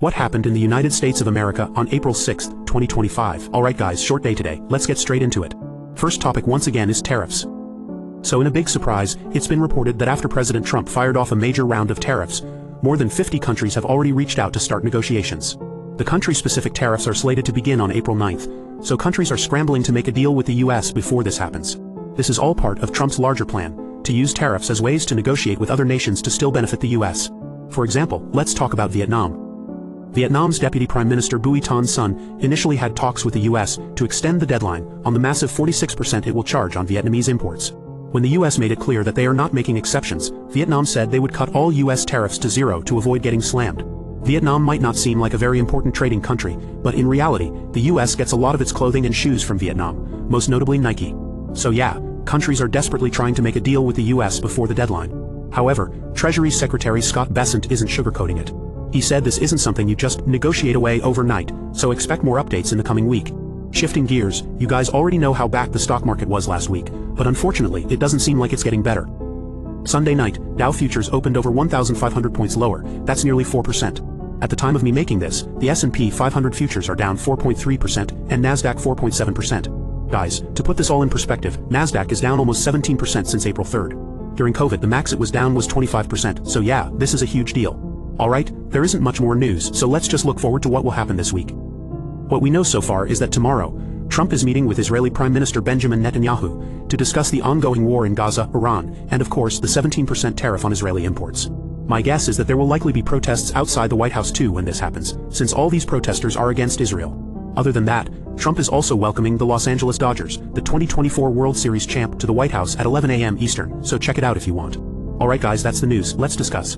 What happened in the United States of America on April 6, 2025? Alright guys, short day today, let's get straight into it. First topic once again is tariffs. So in a big surprise, it's been reported that after President Trump fired off a major round of tariffs, more than 50 countries have already reached out to start negotiations. The country-specific tariffs are slated to begin on April 9th, so countries are scrambling to make a deal with the US before this happens. This is all part of Trump's larger plan, to use tariffs as ways to negotiate with other nations to still benefit the US. For example, let's talk about Vietnam. Vietnam's Deputy Prime Minister Bui Thanh Son initially had talks with the US to extend the deadline on the massive 46% it will charge on Vietnamese imports. When the US made it clear that they are not making exceptions, Vietnam said they would cut all US tariffs to zero to avoid getting slammed. Vietnam might not seem like a very important trading country, but in reality, the US gets a lot of its clothing and shoes from Vietnam, most notably Nike. So yeah, countries are desperately trying to make a deal with the US before the deadline. However, Treasury Secretary Scott Bessent isn't sugarcoating it. He said this isn't something you just negotiate away overnight, so expect more updates in the coming week. Shifting gears, you guys already know how back the stock market was last week, but unfortunately it doesn't seem like it's getting better. Sunday night, Dow futures opened over 1,500 points lower, that's nearly 4%. At the time of me making this, the S&P 500 futures are down 4.3% and Nasdaq 4.7%. Guys, to put this all in perspective, Nasdaq is down almost 17% since April 3rd. During COVID the max it was down was 25%, so yeah, this is a huge deal. Alright, there isn't much more news, so let's just look forward to what will happen this week. What we know so far is that tomorrow, Trump is meeting with Israeli Prime Minister Benjamin Netanyahu to discuss the ongoing war in Gaza, Iran, and of course the 17% tariff on Israeli imports. My guess is that there will likely be protests outside the White House too when this happens, since all these protesters are against Israel. Other than that, Trump is also welcoming the Los Angeles Dodgers, the 2024 World Series champ, to the White House at 11 a.m. Eastern, so check it out if you want. Alright guys, that's the news, let's discuss.